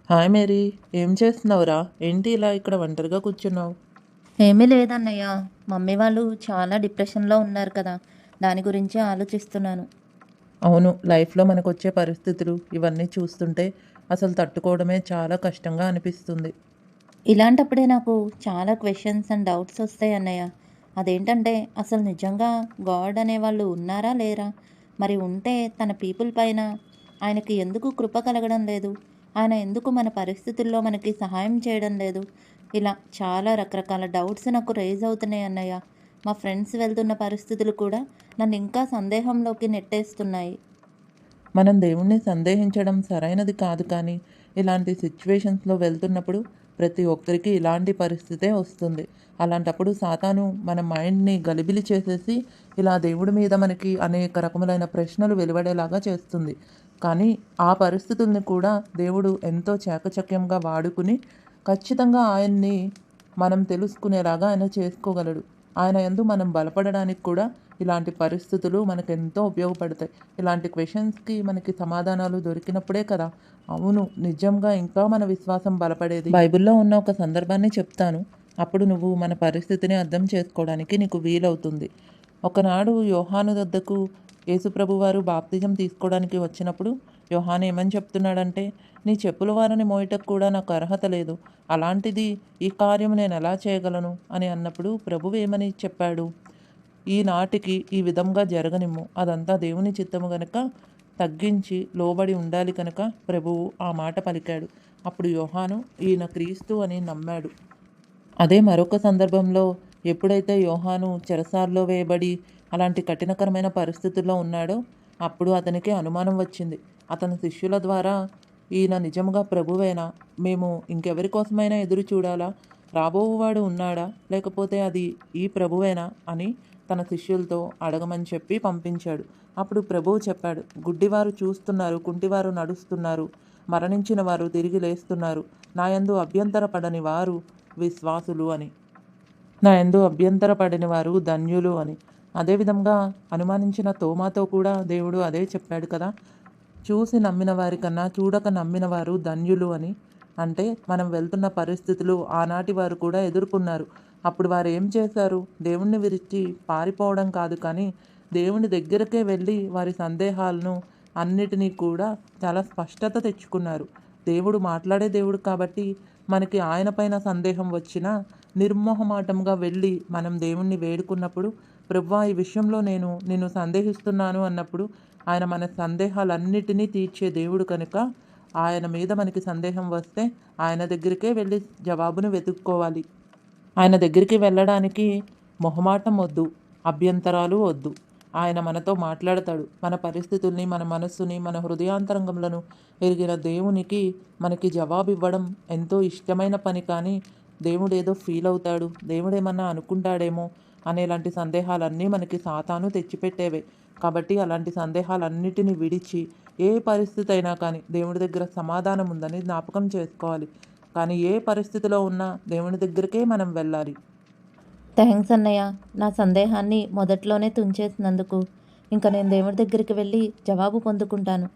Hi Mary, ఏం చేస్తున్నావురా? ఏంటి ఇలా ఇక్కడ ఒంటరిగా కూర్చున్నావు? ఏమీ లేదన్నయ్య. మమ్మీ వాళ్ళు చాలా డిప్రెషన్‌లో ఉన్నారు కదా! దాని గురించే ఆలోచిస్తున్నాను. అవును, లైఫ్‌లో మనకొచ్చే పరిస్థితులు ఇవన్నీ చూస్తుంటే అసలు తట్టుకోవడమే చాలా కష్టంగా అనిపిస్తుంది. ఇలాంటప్పుడే నాకు చాలా క్వెషన్స్ అండ్ డౌట్స్ వస్తాయి అన్నయ్య. అదేంటంటే అసలు నిజంగా గాడ్ అనేవాళ్ళు ఉన్నారా? లేరా? మరి ఉంటే తన పీపుల్ పైన ఆయనకి ఎందుకు కృప కలగడం లేదు? ఆయన ఎందుకు మన పరిస్థితుల్లో మనకి సహాయం చేయడం లేదు? ఇలా చాలా రకరకాల డౌట్స్ నాకు రైజ్ అవుతున్నాయి అన్నయ్య. మా ఫ్రెండ్స్ వెళ్తున్న పరిస్థితులు కూడా నన్ను ఇంకా సందేహంలోకి నెట్టేస్తున్నాయి. మనం దేవుణ్ణి సందేహించడం సరైనది కాదు, కానీ ఇలాంటి సిచ్యువేషన్స్‌లో వెళ్తున్నప్పుడు ప్రతి ఒక్కరికి ఇలాంటి పరిస్థితే వస్తుంది. అలాంటప్పుడు సాతాను మన మైండ్‌ని గలిబిలి చేసేసి ఇలా దేవుడి మీద మనకి అనేక రకములైన ప్రశ్నలు వెలువడేలాగా చేస్తుంది. కానీ ఆ పరిస్థితుల్ని కూడా దేవుడు ఎంతో చాకచక్యంగా వాడుకుని ఖచ్చితంగా ఆయన్ని మనం తెలుసుకునేలాగా ఆయన చేసుకోగలడు. ఆయన యందు మనం బలపడడానికి కూడా ఇలాంటి పరిస్థితులు మనకెంతో ఉపయోగపడతాయి. ఇలాంటి క్వెషన్స్‌కి మనకి సమాధానాలు దొరికినప్పుడే కదా! అవును, నిజంగా ఇంకా మన విశ్వాసం బలపడేది. బైబిల్‌లో ఉన్న ఒక సందర్భాన్ని చెప్తాను. అప్పుడు నువ్వు మన పరిస్థితిని అర్థం చేసుకోవడానికి నీకు వీలవుతుంది. ఒకనాడు యోహాను వద్దకు యేసుప్రభువారు బాప్తిజం తీసుకోవడానికి వచ్చినప్పుడు యోహాను ఏమని చెప్తున్నాడంటే, నీ చెప్పుల వారని మోయుటకు కూడా నాకు అర్హత లేదు. అలాంటిది ఈ కార్యం నేను ఎలా చేయగలను అని అన్నప్పుడు ప్రభువు ఏమని చెప్పాడు? ఈనాటికి ఈ విధంగా జరగనిమ్ము, అదంతా దేవుని చిత్తము గనుక తగ్గించి లోబడి ఉండాలి కనుక ప్రభువు ఆ మాట పలికాడు. అప్పుడు యోహాను ఈయన క్రీస్తు అని నమ్మాడు. అదే మరొక సందర్భంలో ఎప్పుడైతే యోహాను చెరసాల్లో వేయబడి అలాంటి కఠినకరమైన పరిస్థితుల్లో ఉన్నాడో అప్పుడు అతనికి అనుమానం వచ్చింది. అతని శిష్యుల ద్వారా ఈయన నిజముగా ప్రభువేనా? మేము ఇంకెవరి కోసమైనా ఎదురు చూడాలా? రాబోవువాడు ఉన్నాడా? లేకపోతే అది ఈ ప్రభువేనా అని తన శిష్యులతో అడగమని చెప్పి పంపించాడు. అప్పుడు ప్రభువు చెప్పాడు, గుడ్డివారు చూస్తున్నారు, కుంటివారు నడుస్తున్నారు, మరణించిన వారు తిరిగి లేస్తున్నారు, నా యందు అభ్యంతరపడని వారు విశ్వాసులు అని. నా యందు అభ్యంతరపడిన వారు ధన్యులు అని. అదేవిధంగా అనుమానించిన తోమాతో కూడా దేవుడు అదే చెప్పాడు కదా! చూసి నమ్మిన వారికన్నా చూడక నమ్మిన వారు ధన్యులు అని. అంటే మనం వెళ్తున్న పరిస్థితులు ఆనాటి వారు కూడా ఎదుర్కొన్నారు. అప్పుడు వారు ఏం చేశారు? దేవుణ్ణి విరిచి పారిపోవడం కాదు, కానీ దేవుని దగ్గరకే వెళ్ళి వారి సందేహాలను అన్నిటినీ కూడా చాలా స్పష్టత తెచ్చుకున్నారు. దేవుడు మాట్లాడే దేవుడు కాబట్టి మనకి ఆయన పైన సందేహం వచ్చినా నిర్మొహమాటంగా వెళ్ళి మనం దేవుణ్ణి వేడుకున్నప్పుడు, ప్రభువా ఈ విషయంలో నేను నిన్ను సందేహిస్తున్నాను అన్నప్పుడు ఆయన మన సందేహాలన్నిటినీ తీర్చే దేవుడు కనుక ఆయన మీద మనకి సందేహం వస్తే ఆయన దగ్గరికే వెళ్ళి జవాబును వెతుక్కోవాలి. ఆయన దగ్గరికి వెళ్ళడానికి మొహమాటం వద్దు, అభ్యంతరాలు వద్దు. ఆయన మనతో మాట్లాడతాడు. మన పరిస్థితుల్ని, మన మనస్సుని, మన హృదయాంతరంగములను ఎరిగిన దేవునికి మనకి జవాబివ్వడం ఎంతో ఇష్టమైన పని. కానీ దేవుడేదో ఫీల్ అవుతాడు, దేవుడేమన్నా అనుకుంటాడేమో అనేలాంటి సందేహాలన్నీ మనకి సాతాను తెచ్చిపెట్టేవే. కాబట్టి అలాంటి సందేహాలన్నిటిని విడిచి ఏ పరిస్థితి అయినా కానీ దేవుడి దగ్గర సమాధానం ఉందని జ్ఞాపకం చేసుకోవాలి. కానీ ఏ పరిస్థితిలో ఉన్నా దేవుని దగ్గరికే మనం వెళ్ళాలి. థ్యాంక్స్ అన్నయ్య. నా సందేహాన్ని మొదట్లోనే తుంచేసినందుకు. ఇంక నేను దేవుడి దగ్గరికి వెళ్ళి జవాబు పొందుకుంటాను.